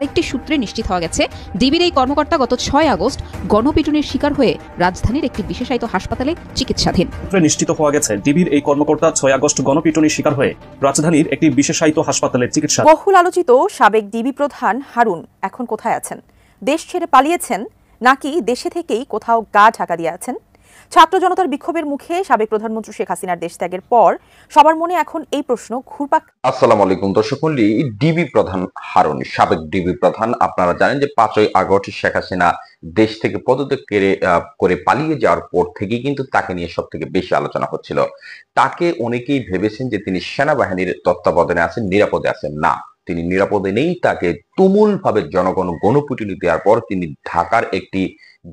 একটি সূত্রে নিশ্চিত হওয়া গেছে, ডিবির এই কর্মকর্তা গত ৬ আগস্ট গণপিটুনির শিকার হয়ে রাজধানীর একটি বিশেষায়িত হাসপাতালে চিকিৎসাধীন। নিশ্চিত হওয়া গেছে, ডিবির এই কর্মকর্তা ৬ আগস্ট গণপিটুনির শিকার হয়ে রাজধানীর একটি বিশেষায়িত হাসপাতালে চিকিৎসা। বহুল আলোচিত সাবেক ডিবি প্রধান হারুন এখন কোথায় আছেন? দেশ ছেড়ে পালিয়েছেন নাকি দেশে থেকেই কোথাও গা ঢাকা দিয়ে আছেন? ছাত্র জনতার বিক্ষোভের মুখে সাবেক প্রধানমন্ত্রী শেখ হাসিনার দেশ ত্যাগের পর সবার মনে এখন এই প্রশ্ন ঘুরপাক। আসসালামু আলাইকুম দর্শক মণ্ডলী। ডিবি প্রধান হারুন, সাবেক ডিবি প্রধান, আপনারা জানেন যে ৫ই আগস্ট শেখ হাসিনা দেশ থেকে পদত্যাগ করে পালিয়ে যাওয়ার পর থেকে কিন্তু তাকে নিয়ে সব থেকে বেশি আলোচনা হচ্ছিল। তাকে অনেকেই ভেবেছেন যে তিনি সেনাবাহিনীর তত্ত্বাবধানে আছেন, নিরাপদে আছেন। না, তিনি নিরাপদে নেই। তাকে তুমুল ভাবে জনগণ গণপিটুনি দেওয়ার পর তিনি ঢাকার একটি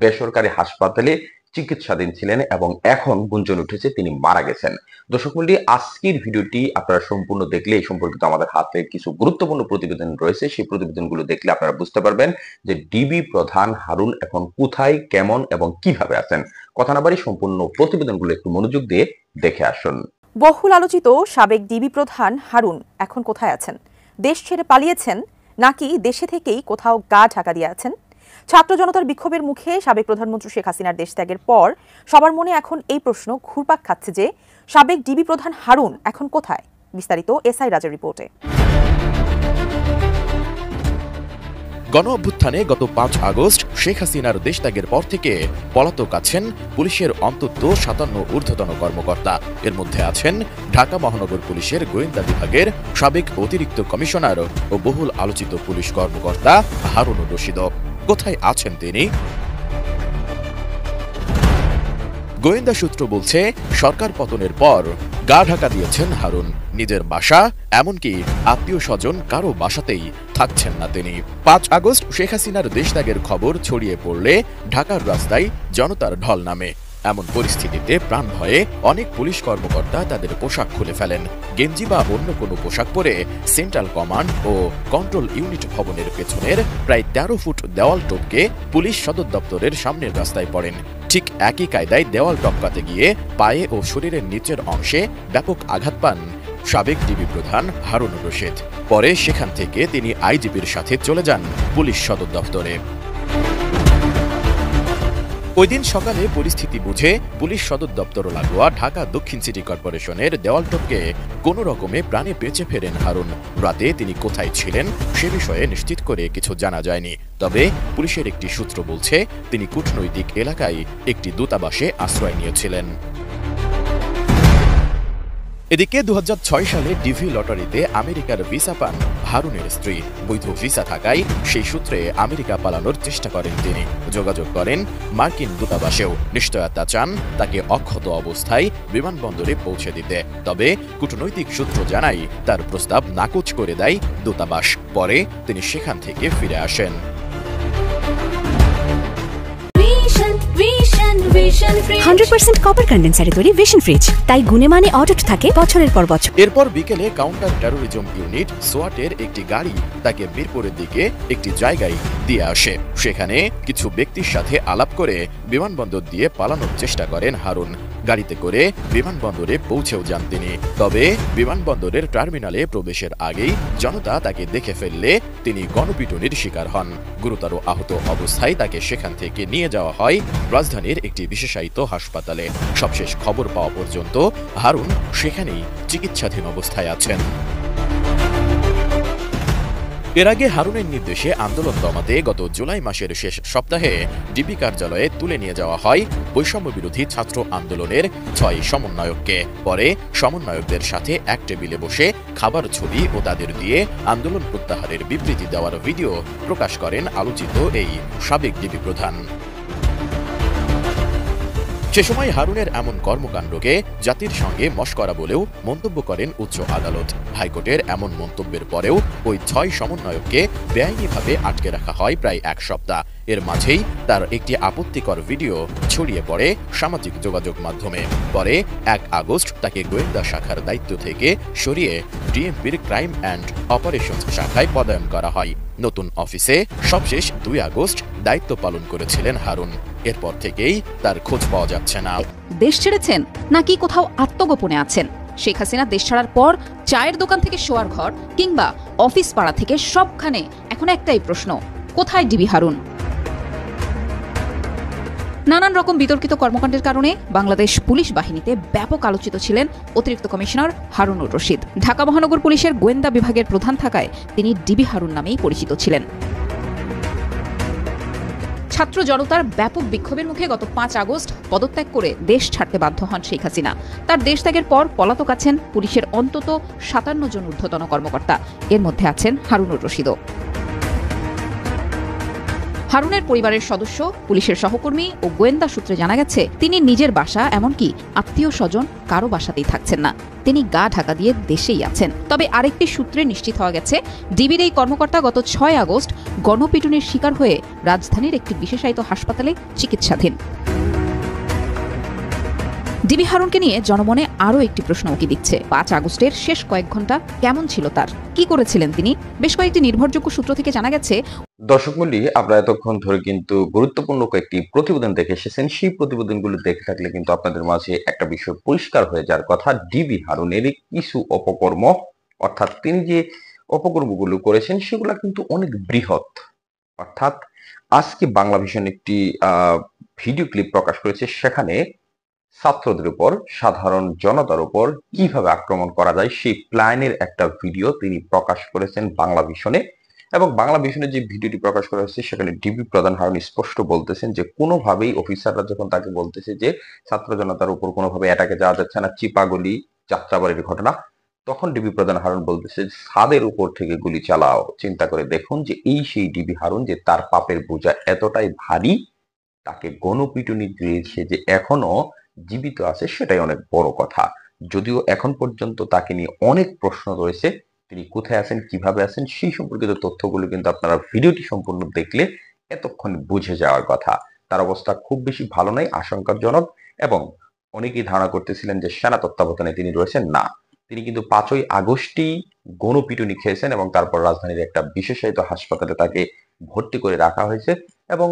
বেসরকারি হাসপাতালে চিকিৎসাধীন ছিলেন এবং এখন গুঞ্জন উঠেছে তিনি মারা গেছেন। দর্শক মণ্ডলী, আজকের ভিডিওটি আপনারা সম্পূর্ণ দেখলে এই সম্পর্কিত আমাদের হাতে কিছু গুরুত্বপূর্ণ প্রতিবেদন রয়েছে। সেই প্রতিবেদনগুলো দেখলে আপনারা বুঝতে পারবেন যে ডিবি প্রধান হারুন এখন কোথায়, কেমন এবং কিভাবে আছেন। কথা না বাড়ি সম্পূর্ণ প্রতিবেদনগুলো একটু মনোযোগ দিয়ে দেখে আসুন। বহুল আলোচিত সাবেক ডিবি প্রধান হারুন এখন কোথায় আছেন? দেশ ছেড়ে পালিয়েছেন নাকি দেশে থেকেই কোথাও গা ঢাকা দিয়ে আছেন? ছাত্র জনতার বিক্ষোভের মুখে সাবেক প্রধানমন্ত্রী শেখ হাসিনার দেশ ত্যাগের পর সবার মনে এখন এই প্রশ্ন ঘুরপাক খাচ্ছে যে সাবেক ডিবি প্রধান হারুন এখন কোথায়? বিস্তারিত এসআই রাজের রিপোর্টে। গণ অভ্যুত্থানে গত ৫ আগস্ট শেখ হাসিনার দেশ ত্যাগের পর থেকে পলাতক আছেন পুলিশের অন্তত ৫৭ ঊর্ধ্বতন কর্মকর্তা। এর মধ্যে আছেন ঢাকা মহানগর পুলিশের গোয়েন্দা বিভাগের সাবেক অতিরিক্ত কমিশনার ও বহুল আলোচিত পুলিশ কর্মকর্তা হারুনুর রশিদ। কোথায় আছেন তিনি? গোয়েন্দা সূত্র বলছে, সরকার পতনের পর গা ঢাকা দিয়েছেন হারুন। নিজের বাসা, এমনকি আত্মীয় স্বজন কারো বাসাতেই থাকছেন না তিনি। ৫ আগস্ট শেখ হাসিনার দেশ ত্যাগের খবর ছড়িয়ে পড়লে ঢাকার রাস্তায় জনতার ঢল নামে। এমন পরিস্থিতিতে প্রাণ ভয়ে অনেক পুলিশ কর্মকর্তা তাদের পোশাক খুলে ফেলেন। গেঞ্জি বা অন্য কোনো পোশাক পরে সেন্ট্রাল কমান্ড ও কন্ট্রোল ইউনিট ভবনের পেছনের প্রায় ১৩ ফুট দেওয়াল টপকে পুলিশ সদর দপ্তরের সামনের রাস্তায় পড়েন। ঠিক একই কায়দায় দেওয়াল টপকাতে গিয়ে পায়ে ও শরীরের নিচের অংশে ব্যাপক আঘাত পান সাবেক ডিবি প্রধান হারুনুর রশিদ। পরে সেখান থেকে তিনি আইজিপির সাথে চলে যান পুলিশ সদর দপ্তরে। ওই দিন সকালে পরিস্থিতি বুঝে পুলিশ সদর দপ্তর লাগোয়া ঢাকা দক্ষিণ সিটি কর্পোরেশনের দেওয়াল টপকে কোনো রকমে প্রাণে বেঁচে ফেরেন হারুন। রাতে তিনি কোথায় ছিলেন সে বিষয়ে নিশ্চিত করে কিছু জানা যায়নি। তবে পুলিশের একটি সূত্র বলছে, তিনি কূটনৈতিক এলাকায় একটি দূতাবাসে আশ্রয় নিয়েছিলেন। এদিকে ২০০৬ সালে ডিভি লটারিতে আমেরিকার ভিসা পান হারুনের স্ত্রী। বৈধ ভিসা থাকায় সেই সূত্রে আমেরিকা পালানোর চেষ্টা করেন তিনি। যোগাযোগ করেন মার্কিন দূতাবাসেও। নিশ্চয়তা চান তাকে অক্ষত অবস্থায় বিমানবন্দরে পৌঁছে দিতে। তবে কূটনৈতিক সূত্র জানায়, তার প্রস্তাব নাকচ করে দেয় দূতাবাস। পরে তিনি সেখান থেকে ফিরে আসেন। 100% কপার কন্ডেন্সারে তৈরি ভিশন ফ্রিজ, তাই গুণে মানে অটুট থাকে বছরের পর বছর। এরপর বিকেলে কাউন্টার টেরোরিজম ইউনিট সোয়াটের একটি গাড়ি তাকে মিরপুরের দিকে একটি জায়গায় দিয়ে আসে। সেখানে কিছু ব্যক্তির সাথে আলাপ করে বিমানবন্দর দিয়ে পালানোর চেষ্টা করেন হারুন। গাড়িতে করে বিমানবন্দরে পৌঁছেও যান তিনি। তবে বিমানবন্দরের টার্মিনালে প্রবেশের আগেই জনতা তাকে দেখে ফেললে তিনি গণপিটুনির শিকার হন। গুরুতর আহত অবস্থায় তাকে সেখান থেকে নিয়ে যাওয়া হয় রাজধানীর একটি বিশেষায়িত হাসপাতালে। সবশেষ খবর পাওয়া পর্যন্ত হারুন সেখানেই চিকিৎসাধীন অবস্থায় আছেন। এর আগে হারুনের নির্দেশে আন্দোলন দমাতে গত জুলাই মাসের শেষ সপ্তাহে ডিবি কার্যালয়ে তুলে নিয়ে যাওয়া হয় বৈষম্য বিরোধী ছাত্র আন্দোলনের ৬ সমন্বয়ককে। পরে সমন্বয়কদের সাথে এক টেবিলে বসে খাবার ছবি ও তাদের দিয়ে আন্দোলন প্রত্যাহারের বিবৃতি দেওয়ার ভিডিও প্রকাশ করেন আলোচিত এই সাবেক ডিবি প্রধান। সে সময় হারুনের এমন কর্মকাণ্ডকে জাতির সঙ্গে মশকরা বলেও মন্তব্য করেন উচ্চ আদালত। হাইকোর্টের এমন মন্তব্যের পরেও ওই ৬ সমন্বয়ককে বেআইনিভাবে আটকে রাখা হয় প্রায় ১ সপ্তাহ। এর মাঝেই তার একটি আপত্তিকর ভিডিও ছড়িয়ে পড়ে সামাজিক যোগাযোগ মাধ্যমে। পরে ১ আগস্ট তাকে গোয়েন্দা শাখার দায়িত্ব থেকে সরিয়ে ডিএমপির ক্রাইম অ্যান্ড অপারেশনস শাখায় পদায়ন করা হয়। নতুন অফিসে সবশেষ ২ আগস্ট দায়িত্ব পালন করেছিলেন হারুন। এরপর থেকেই তার খোঁজ পাওয়া যাচ্ছে না। দেশ ছেড়েছেন নাকি কোথাও আত্মগোপনে আছেন? শেখ হাসিনা দেশ ছাড়ার পর চায়ের দোকান থেকে শোয়ার ঘর কিংবা অফিস পাড়া থেকে সবখানে এখন একটাই প্রশ্ন, কোথায় ডিবি হারুন? নানান রকম বিতর্কিত কর্মকাণ্ডের কারণে বাংলাদেশ পুলিশ বাহিনীতে ব্যাপক আলোচিত ছিলেন অতিরিক্ত কমিশনার হারুনুর রশিদ। ঢাকা মহানগর পুলিশের গোয়েন্দা বিভাগের প্রধান থাকায় তিনি ডিবি হারুন নামেই পরিচিত ছিলেন। ছাত্র জনতার ব্যাপক বিক্ষোভের মুখে গত 5 আগস্ট পদত্যাগ করে দেশ ছাড়তে বাধ্য হন শেখ হাসিনা। তার দেশ ত্যাগের পর পলাতক আছেন পুলিশের অন্তত 57 জন ঊর্ধ্বতন কর্মকর্তা, এর মধ্যে আছেন হারুনুর রশিদও। হারুনের পরিবারের সদস্য, পুলিশের সহকর্মী ও গোয়েন্দা সূত্রে জানা গেছে তিনি নিজের বাসা এমনকি আত্মীয় স্বজন কারো বাসাতেই থাকছেন না, তিনি গা ঢাকা দিয়ে দেশেই আছেন। তবে আরেকটি সূত্রে নিশ্চিত হওয়া গেছে ডিবির এই কর্মকর্তা গত 6 আগস্ট গণপিটুনির শিকার হয়ে রাজধানীর একটি বিশেষায়িত হাসপাতালে চিকিৎসাধীন। ডিবি হারুনকে নিয়ে জনমনে আরও একটি প্রশ্ন উকি দিচ্ছে। 5 আগস্টের শেষ কয়েক ঘন্টা কেমন ছিল তার, কি করেছিলেন তিনি? বেশ কয়েকটি নির্ভরযোগ্য সূত্র থেকে জানা গেছে, দর্শক মণ্ডলী, আপনারা এতক্ষণ ধরে কিন্তু গুরুত্বপূর্ণ কয়েকটি প্রতিবেদন দেখে এসেছেন। সেই প্রতিবেদনগুলো দেখে থাকলে কিন্তু আপনাদের মাঝে একটা বিষয় পরিষ্কার হয়ে যাওয়ার কথা, ডিবি হারুনের কিছু অপকর্ম, অর্থাৎ তিনি যে অপকর্মগুলো করেছেন সেগুলো কিন্তু অনেক বৃহৎ। অর্থাৎ আজকে বাংলা ভিশন একটি ভিডিও ক্লিপ প্রকাশ করেছে, সেখানে ছাত্রদের উপর, সাধারণ জনতার উপর কিভাবে আক্রমণ করা যায় সেই প্ল্যানের একটা ভিডিও তিনি প্রকাশ করেছেন বাংলা ভিশনে। এবং বাংলা ভিশনে যে ভিডিওটি প্রকাশ করা হয়েছে সেখানে ডিবি প্রধান হারুন স্পষ্ট বলতেছেন যে কোনোভাবেই অফিসাররা যখন তাকে বলতেছে যে ছাত্র জনতার উপর কোনোভাবে অ্যাটাকে যাওয়া যাচ্ছে না, চিপাগুলি, যাত্রাবাড়ির ঘটনা, তখন ডিবি প্রধান হারুন বলতেছে ছাদের উপর থেকে গুলি চালাও। চিন্তা করে দেখুন যে এই সেই ডিবি হারুন যে তার পাপের বোঝা এতটাই ভারী, তাকে গণপিটুনি দিয়েছে যে এখনো জীবিত আছে, সেটাই অনেক বড় কথা। যদিও এখন পর্যন্ত তাকে নিয়ে অনেক প্রশ্ন রয়েছে, তিনি কোথায় আছেন, কিভাবে আছেন, সেই সম্পর্কিত তথ্যগুলো কিন্তু আপনারা ভিডিওটি সম্পূর্ণ দেখলে এতক্ষণ বুঝে যাওয়ার কথা। তার অবস্থা খুব বেশি ভালো নয়, আশঙ্কাজনক। এবং অনেকেই ধারণা করতেছিলেন যে সেনা তত্ত্বাবধানে তিনি রয়েছেন, না, তিনি কিন্তু 5ই আগস্টই গণপিটুনি খেয়েছেন এবং তারপর রাজধানীর একটা বিশেষায়িত হাসপাতালে তাকে ভর্তি করে রাখা হয়েছে। এবং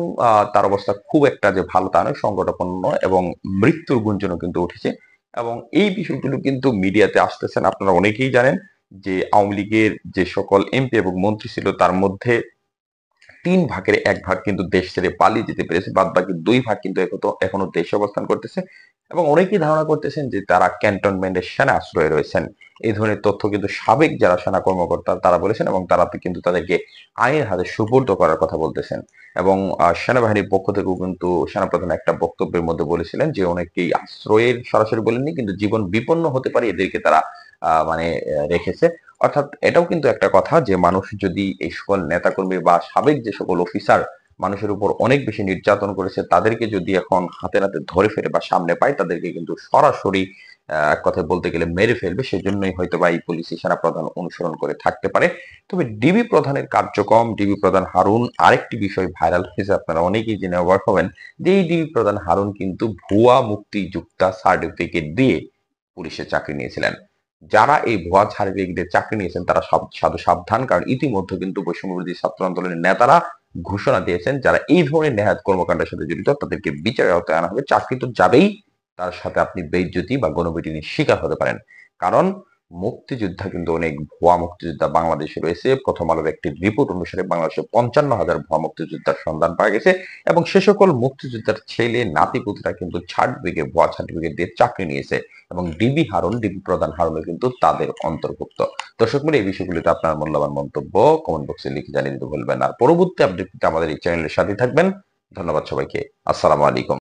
তার অবস্থা খুব একটা যে ভালো তা নয়, সংকটাপন্ন এবং মৃত্যুর গুঞ্জনও কিন্তু উঠেছে। এবং এই বিষয়গুলো কিন্তু মিডিয়াতে আসতেছেন। আপনারা অনেকেই জানেন যে আওয়ামী লীগের যে সকল এমপি এবং মন্ত্রী ছিল তার মধ্যে 3 ভাগের 1 ভাগ কিন্তু দেশ ছেড়ে পালিয়ে যেতে পেরেছে, বাদ বাকি 2 ভাগ কিন্তু এখনো দেশে অবস্থান করতেছে। এবং অনেকেই ধারণা করতেছেন যে তারা ক্যান্টনমেন্টের সেনা আশ্রয়ে রয়েছেন। এই ধরনের তথ্য কিন্তু সাবেক যারা সেনা কর্মকর্তা তারা বলেছেন এবং তারা কিন্তু তাদেরকে আইনের হাতে সুপর্দ করার কথা বলতেছেন। এবং সেনাবাহিনীর পক্ষ থেকেও কিন্তু সেনাপ্রধান একটা বক্তব্যের মধ্যে বলেছিলেন যে অনেকেই আশ্রয়ের সরাসরি বলেননি, কিন্তু জীবন বিপন্ন হতে পারে এদেরকে তারা রেখেছে। অর্থাৎ এটাও কিন্তু একটা কথা যে মানুষ যদি এই সকল নেতাকর্মী বা সাবেক যে সকল অফিসার মানুষের উপর অনেক বেশি নির্যাতন করেছে তাদেরকে যদি এখন হাতে নাতে ধরে ফেলে বা সামনে পায়, তাদেরকে কিন্তু সরাসরি এক কথায় বলতে গেলে মেরে ফেলবে। সেজন্যই হয়তো বা এই পুলিশি সেনা প্রধান অনুসরণ করে থাকতে পারে। তবে ডিবি প্রধানের কার্যক্রম, ডিবি প্রধান হারুন, আরেকটি বিষয় ভাইরাল হয়েছে, আপনারা অনেকেই জেনে অবাক হবেন যে এই ডিবি প্রধান হারুন কিন্তু ভুয়া মুক্তিযোদ্ধা সার্টিফিকেট দিয়ে পুলিশে চাকরি নিয়েছিলেন। যারা এই ভুয়া সার্টিফিকেটে চাকরি নিয়েছেন তারা সাধু সাবধান, কারণ ইতিমধ্যে কিন্তু বৈষম্যবিরোধী ছাত্র আন্দোলনের নেতারা ঘোষণা দিয়েছেন যারা এই ধরনের নেহাত কর্মকাণ্ডের সাথে জড়িত তাদেরকে বিচারের আওতায় আনা হবে। চাকরি তো যাবেই, তার সাথে আপনি বেইজ্জতি বা গণপিটুনির শিকার হতে পারেন। কারণ মুক্তিযোদ্ধা কিন্তু অনেক ভুয়া মুক্তিযোদ্ধা বাংলাদেশে রয়েছে। প্রথম আলোর একটি রিপোর্ট অনুসারে বাংলাদেশে 55,000 ভুয়া মুক্তিযোদ্ধার সন্ধান পাওয়া গেছে এবং সে সকল মুক্তিযোদ্ধার ছেলে নাতিপুতিরা কিন্তু ভুয়া সার্টিফিকেট দিয়ে চাকরি নিয়েছে এবং ডিবি প্রধান হারুনও কিন্তু তাদের অন্তর্ভুক্ত। দর্শক মিলে এই বিষয়গুলিতে আপনার মূল্যবান মন্তব্য কমেন্ট বক্সে লিখে জানিয়ে দিতে ভুলবেন। আর পরবর্তী আপডেট আমাদের এই চ্যানেলের সাথে থাকবেন। ধন্যবাদ সবাইকে। আসসালামু আলাইকুম।